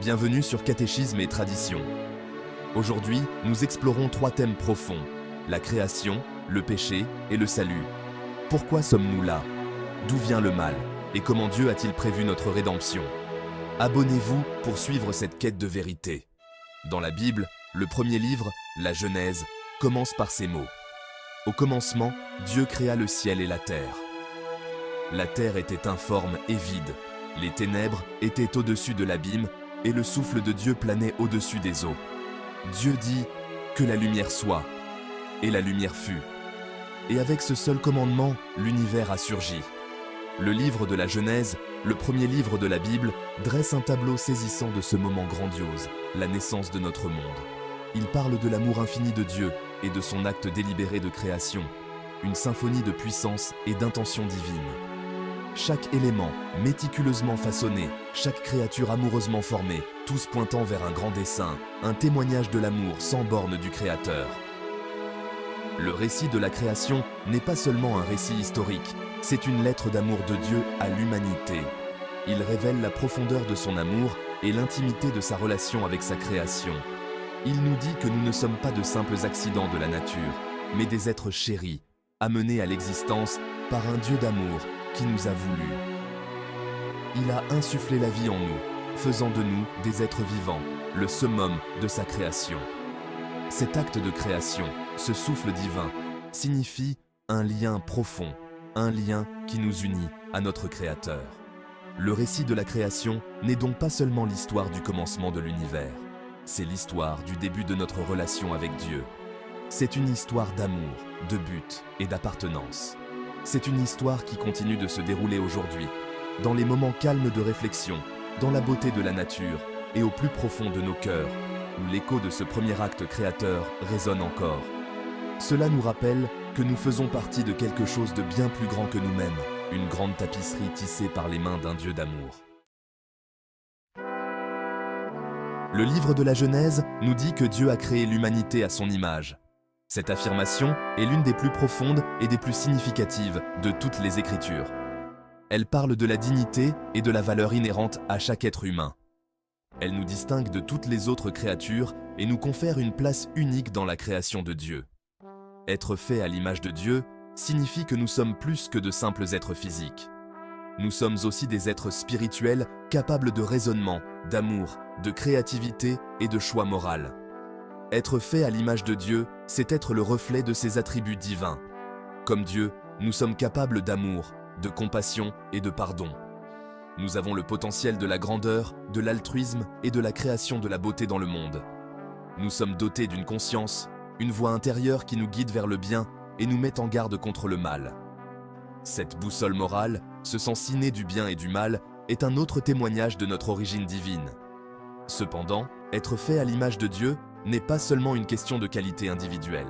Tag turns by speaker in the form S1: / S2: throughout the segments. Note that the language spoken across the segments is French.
S1: Bienvenue sur Catéchisme et Tradition. Aujourd'hui, nous explorons 3 thèmes profonds, la création, le péché et le salut. Pourquoi sommes-nous là? D'où vient le mal? Et comment Dieu a-t-il prévu notre rédemption? Abonnez-vous pour suivre cette quête de vérité. Dans la Bible, le premier livre, la Genèse, commence par ces mots. Au commencement, Dieu créa le ciel et la terre. La terre était informe et vide. Les ténèbres étaient au-dessus de l'abîme et le souffle de Dieu planait au-dessus des eaux. Dieu dit « Que la lumière soit » et la lumière fut. Et avec ce seul commandement, l'univers a surgi. Le livre de la Genèse, le premier livre de la Bible, dresse un tableau saisissant de ce moment grandiose, la naissance de notre monde. Il parle de l'amour infini de Dieu et de son acte délibéré de création, une symphonie de puissance et d'intention divine. Chaque élément, méticuleusement façonné, chaque créature amoureusement formée, tous pointant vers un grand dessein, un témoignage de l'amour sans borne du Créateur. Le récit de la création n'est pas seulement un récit historique, c'est une lettre d'amour de Dieu à l'humanité. Il révèle la profondeur de son amour et l'intimité de sa relation avec sa création. Il nous dit que nous ne sommes pas de simples accidents de la nature, mais des êtres chéris, amenés à l'existence par un Dieu d'amour qui nous a voulu. Il a insufflé la vie en nous, faisant de nous des êtres vivants, le summum de sa création. Cet acte de création, ce souffle divin, signifie un lien profond, un lien qui nous unit à notre Créateur. Le récit de la création n'est donc pas seulement l'histoire du commencement de l'univers, c'est l'histoire du début de notre relation avec Dieu. C'est une histoire d'amour, de but et d'appartenance. C'est une histoire qui continue de se dérouler aujourd'hui, dans les moments calmes de réflexion, dans la beauté de la nature et au plus profond de nos cœurs, où l'écho de ce premier acte créateur résonne encore. Cela nous rappelle que nous faisons partie de quelque chose de bien plus grand que nous-mêmes, une grande tapisserie tissée par les mains d'un Dieu d'amour. Le livre de la Genèse nous dit que Dieu a créé l'humanité à son image. Cette affirmation est l'une des plus profondes et des plus significatives de toutes les Écritures. Elle parle de la dignité et de la valeur inhérente à chaque être humain. Elle nous distingue de toutes les autres créatures et nous confère une place unique dans la création de Dieu. Être fait à l'image de Dieu signifie que nous sommes plus que de simples êtres physiques. Nous sommes aussi des êtres spirituels capables de raisonnement, d'amour, de créativité et de choix moral. Être fait à l'image de Dieu, c'est être le reflet de ses attributs divins. Comme Dieu, nous sommes capables d'amour, de compassion et de pardon. Nous avons le potentiel de la grandeur, de l'altruisme et de la création de la beauté dans le monde. Nous sommes dotés d'une conscience, une voix intérieure qui nous guide vers le bien et nous met en garde contre le mal. Cette boussole morale, ce sens inné du bien et du mal, est un autre témoignage de notre origine divine. Cependant, être fait à l'image de Dieu n'est pas seulement une question de qualité individuelle.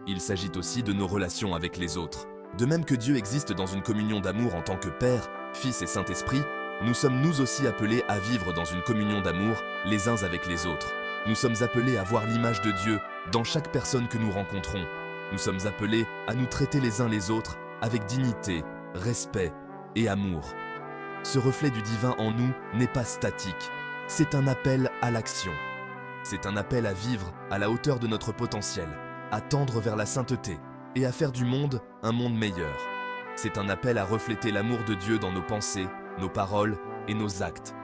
S1: Il s'agit aussi de nos relations avec les autres. De même que Dieu existe dans une communion d'amour en tant que Père, Fils et Saint-Esprit, nous sommes nous aussi appelés à vivre dans une communion d'amour les uns avec les autres. Nous sommes appelés à voir l'image de Dieu dans chaque personne que nous rencontrons. Nous sommes appelés à nous traiter les uns les autres avec dignité, respect et amour. Ce reflet du divin en nous n'est pas statique, c'est un appel à l'action. C'est un appel à vivre à la hauteur de notre potentiel, à tendre vers la sainteté et à faire du monde un monde meilleur. C'est un appel à refléter l'amour de Dieu dans nos pensées, nos paroles et nos actes.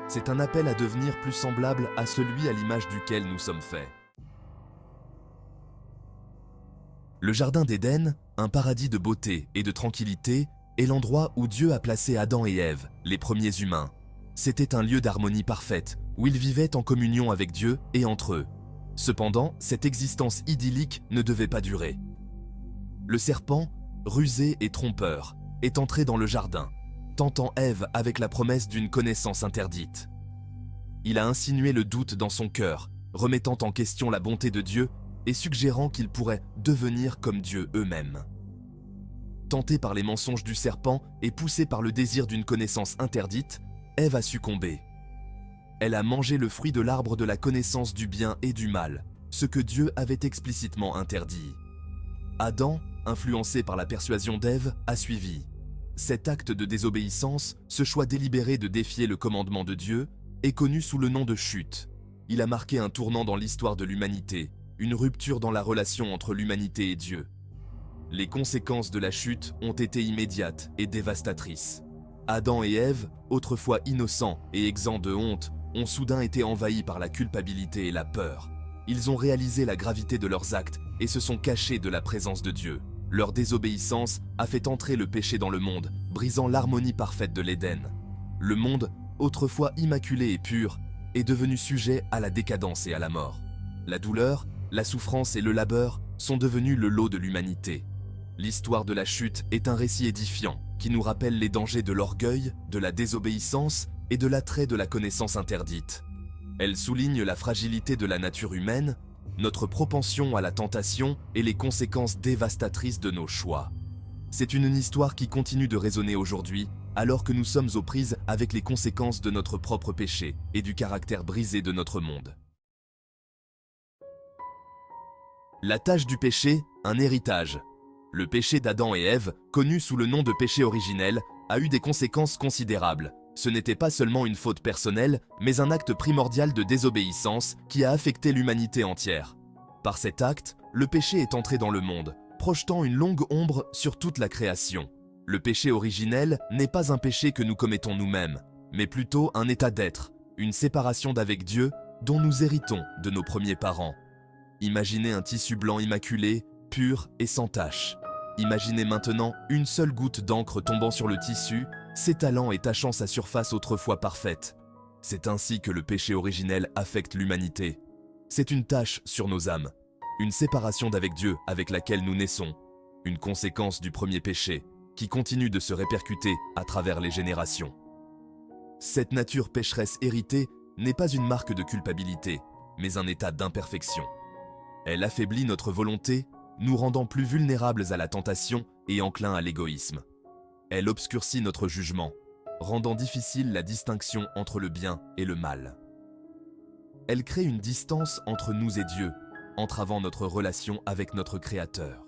S1: C'est un appel à devenir plus semblable à celui à l'image duquel nous sommes faits. Le Jardin d'Éden, un paradis de beauté et de tranquillité, est l'endroit où Dieu a placé Adam et Ève, les premiers humains. C'était un lieu d'harmonie parfaite, où ils vivaient en communion avec Dieu et entre eux. Cependant, cette existence idyllique ne devait pas durer. Le serpent, rusé et trompeur, est entré dans le jardin, tentant Ève avec la promesse d'une connaissance interdite. Il a insinué le doute dans son cœur, remettant en question la bonté de Dieu et suggérant qu'il pourrait devenir comme Dieu eux-mêmes. Tentée par les mensonges du serpent et poussée par le désir d'une connaissance interdite, Ève a succombé. Elle a mangé le fruit de l'arbre de la connaissance du bien et du mal, ce que Dieu avait explicitement interdit. Adam, influencé par la persuasion d'Ève, a suivi. Cet acte de désobéissance, ce choix délibéré de défier le commandement de Dieu, est connu sous le nom de chute. Il a marqué un tournant dans l'histoire de l'humanité, une rupture dans la relation entre l'humanité et Dieu. Les conséquences de la chute ont été immédiates et dévastatrices. Adam et Ève, autrefois innocents et exempts de honte, ont soudain été envahis par la culpabilité et la peur. Ils ont réalisé la gravité de leurs actes et se sont cachés de la présence de Dieu. Leur désobéissance a fait entrer le péché dans le monde, brisant l'harmonie parfaite de l'Éden. Le monde, autrefois immaculé et pur, est devenu sujet à la décadence et à la mort. La douleur, la souffrance et le labeur sont devenus le lot de l'humanité. L'histoire de la chute est un récit édifiant qui nous rappelle les dangers de l'orgueil, de la désobéissance et de l'attrait de la connaissance interdite. Elle souligne la fragilité de la nature humaine, notre propension à la tentation et les conséquences dévastatrices de nos choix. C'est une histoire qui continue de résonner aujourd'hui, alors que nous sommes aux prises avec les conséquences de notre propre péché et du caractère brisé de notre monde. La tâche du péché, un héritage. Le péché d'Adam et Ève, connu sous le nom de péché originel, a eu des conséquences considérables. Ce n'était pas seulement une faute personnelle, mais un acte primordial de désobéissance qui a affecté l'humanité entière. Par cet acte, le péché est entré dans le monde, projetant une longue ombre sur toute la création. Le péché originel n'est pas un péché que nous commettons nous-mêmes, mais plutôt un état d'être, une séparation d'avec Dieu dont nous héritons de nos premiers parents. Imaginez un tissu blanc immaculé, pur et sans tache. Imaginez maintenant une seule goutte d'encre tombant sur le tissu, s'étalant et tachant sa surface autrefois parfaite. C'est ainsi que le péché originel affecte l'humanité. C'est une tache sur nos âmes, une séparation d'avec Dieu avec laquelle nous naissons, une conséquence du premier péché qui continue de se répercuter à travers les générations. Cette nature pécheresse héritée n'est pas une marque de culpabilité, mais un état d'imperfection. Elle affaiblit notre volonté, nous rendant plus vulnérables à la tentation et enclins à l'égoïsme. Elle obscurcit notre jugement, rendant difficile la distinction entre le bien et le mal. Elle crée une distance entre nous et Dieu, entravant notre relation avec notre Créateur.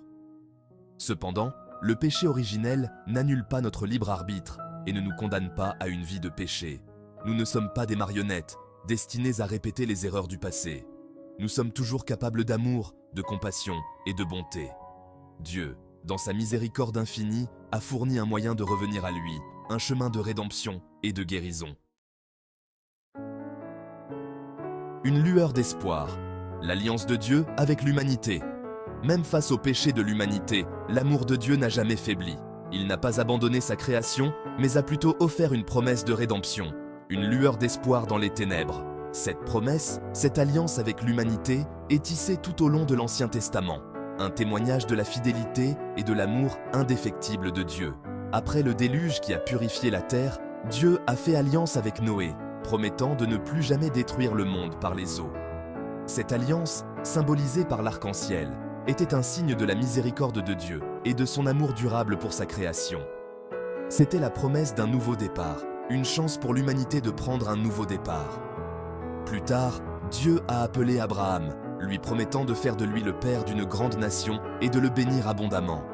S1: Cependant, le péché originel n'annule pas notre libre arbitre et ne nous condamne pas à une vie de péché. Nous ne sommes pas des marionnettes, destinées à répéter les erreurs du passé. Nous sommes toujours capables d'amour, de compassion et de bonté. Dieu, dans sa miséricorde infinie, a fourni un moyen de revenir à lui, un chemin de rédemption et de guérison. Une lueur d'espoir, l'alliance de Dieu avec l'humanité. Même face au péché de l'humanité, l'amour de Dieu n'a jamais faibli. Il n'a pas abandonné sa création, mais a plutôt offert une promesse de rédemption, une lueur d'espoir dans les ténèbres. Cette promesse, cette alliance avec l'humanité, est tissée tout au long de l'Ancien Testament, un témoignage de la fidélité et de l'amour indéfectible de Dieu. Après le déluge qui a purifié la terre, Dieu a fait alliance avec Noé, promettant de ne plus jamais détruire le monde par les eaux. Cette alliance, symbolisée par l'arc-en-ciel, était un signe de la miséricorde de Dieu et de son amour durable pour sa création. C'était la promesse d'un nouveau départ, une chance pour l'humanité de prendre un nouveau départ. Plus tard, Dieu a appelé Abraham, lui promettant de faire de lui le père d'une grande nation et de le bénir abondamment.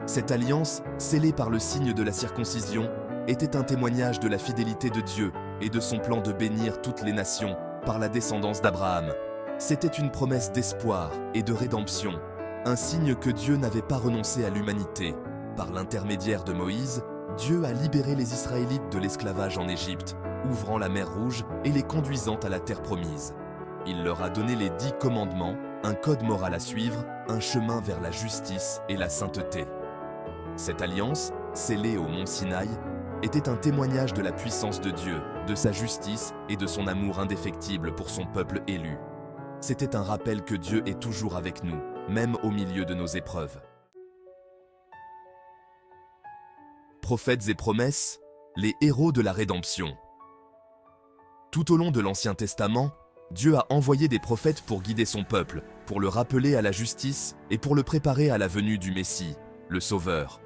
S1: Cette alliance, scellée par le signe de la circoncision, était un témoignage de la fidélité de Dieu et de son plan de bénir toutes les nations par la descendance d'Abraham. C'était une promesse d'espoir et de rédemption, un signe que Dieu n'avait pas renoncé à l'humanité. Par l'intermédiaire de Moïse, Dieu a libéré les Israélites de l'esclavage en Égypte, ouvrant la mer Rouge et les conduisant à la terre promise. Il leur a donné les 10 commandements, un code moral à suivre, un chemin vers la justice et la sainteté. Cette alliance, scellée au mont Sinaï, était un témoignage de la puissance de Dieu, de sa justice et de son amour indéfectible pour son peuple élu. C'était un rappel que Dieu est toujours avec nous, même au milieu de nos épreuves. Prophètes et promesses, les héros de la rédemption. Tout au long de l'Ancien Testament, Dieu a envoyé des prophètes pour guider son peuple, pour le rappeler à la justice et pour le préparer à la venue du Messie, le Sauveur.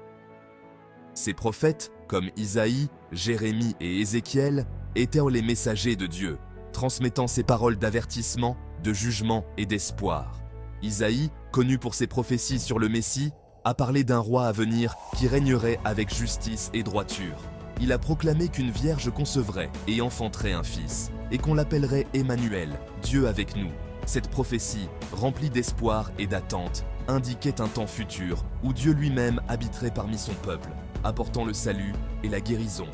S1: Ces prophètes, comme Isaïe, Jérémie et Ézéchiel, étaient les messagers de Dieu, transmettant ses paroles d'avertissement, de jugement et d'espoir. Isaïe, connu pour ses prophéties sur le Messie, a parlé d'un roi à venir qui régnerait avec justice et droiture. il a proclamé qu'une vierge concevrait et enfanterait un fils, et qu'on l'appellerait Emmanuel, Dieu avec nous. Cette prophétie, remplie d'espoir et d'attente, indiquait un temps futur où Dieu lui-même habiterait parmi son peuple, apportant le salut et la guérison.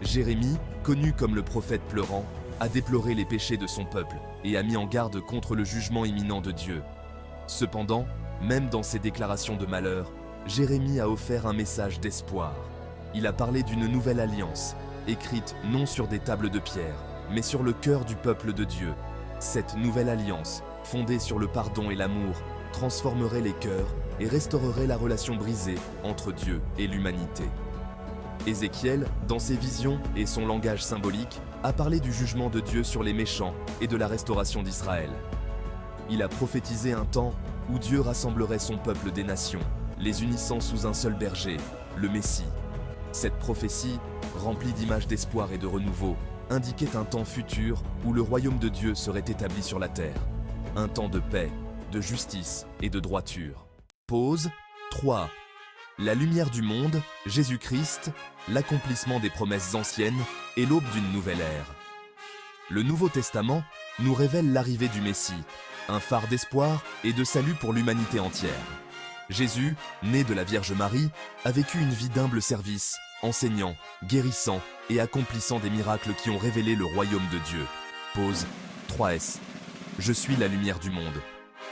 S1: Jérémie, connu comme le prophète pleurant, a déploré les péchés de son peuple et a mis en garde contre le jugement imminent de Dieu. Cependant, même dans ses déclarations de malheur, Jérémie a offert un message d'espoir. Il a parlé d'une nouvelle alliance, écrite non sur des tables de pierre, mais sur le cœur du peuple de Dieu. Cette nouvelle alliance, fondée sur le pardon et l'amour, transformerait les cœurs et restaurerait la relation brisée entre Dieu et l'humanité. Ézéchiel, dans ses visions et son langage symbolique, a parlé du jugement de Dieu sur les méchants et de la restauration d'Israël. Il a prophétisé un temps où Dieu rassemblerait son peuple des nations, les unissant sous un seul berger, le Messie. Cette prophétie, remplie d'images d'espoir et de renouveau, indiquait un temps futur où le royaume de Dieu serait établi sur la terre. Un temps de paix, de justice et de droiture. Pause 3. La lumière du monde, Jésus-Christ, l'accomplissement des promesses anciennes et l'aube d'une nouvelle ère. Le Nouveau Testament nous révèle l'arrivée du Messie, un phare d'espoir et de salut pour l'humanité entière. Jésus, né de la Vierge Marie, a vécu une vie d'humble service, enseignant, guérissant et accomplissant des miracles qui ont révélé le royaume de Dieu. Pause 3s. Je suis la lumière du monde.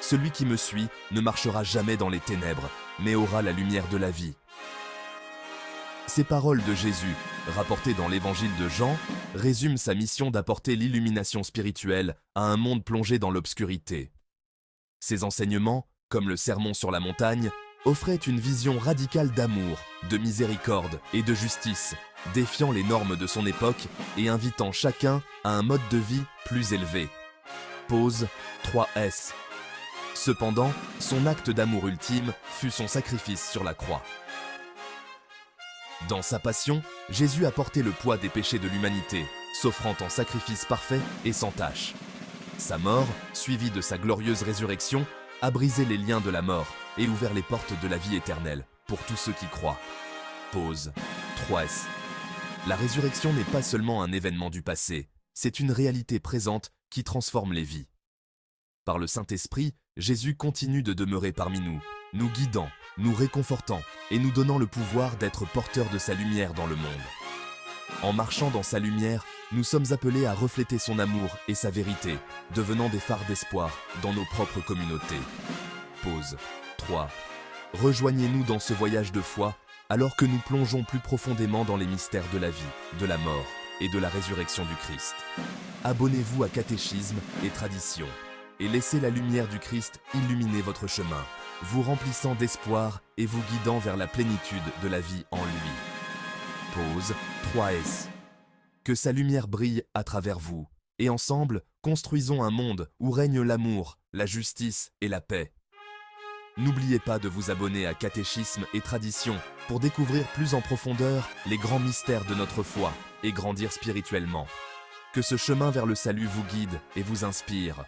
S1: Celui qui me suit ne marchera jamais dans les ténèbres, mais aura la lumière de la vie. Ces paroles de Jésus, rapportées dans l'évangile de Jean, résument sa mission d'apporter l'illumination spirituelle à un monde plongé dans l'obscurité. Ses enseignements, comme le Sermon sur la montagne, offraient une vision radicale d'amour, de miséricorde et de justice, défiant les normes de son époque et invitant chacun à un mode de vie plus élevé. Pause 3s. Cependant, son acte d'amour ultime fut son sacrifice sur la croix. Dans sa passion, Jésus a porté le poids des péchés de l'humanité, s'offrant en sacrifice parfait et sans tache. Sa mort, suivie de sa glorieuse résurrection, a brisé les liens de la mort et ouvert les portes de la vie éternelle pour tous ceux qui croient. Pause 3s. La résurrection n'est pas seulement un événement du passé, c'est une réalité présente qui transforme les vies. Par le Saint-Esprit, Jésus continue de demeurer parmi nous, nous guidant, nous réconfortant et nous donnant le pouvoir d'être porteurs de sa lumière dans le monde. En marchant dans sa lumière, nous sommes appelés à refléter son amour et sa vérité, devenant des phares d'espoir dans nos propres communautés. Pause 3. Rejoignez-nous dans ce voyage de foi alors que nous plongeons plus profondément dans les mystères de la vie, de la mort et de la résurrection du Christ. Abonnez-vous à Catéchisme et Tradition et laissez la lumière du Christ illuminer votre chemin, vous remplissant d'espoir et vous guidant vers la plénitude de la vie en lui. Pause 3s. Que sa lumière brille à travers vous, et ensemble, construisons un monde où règne l'amour, la justice et la paix. N'oubliez pas de vous abonner à Catéchisme et Tradition pour découvrir plus en profondeur les grands mystères de notre foi et grandir spirituellement. Que ce chemin vers le salut vous guide et vous inspire.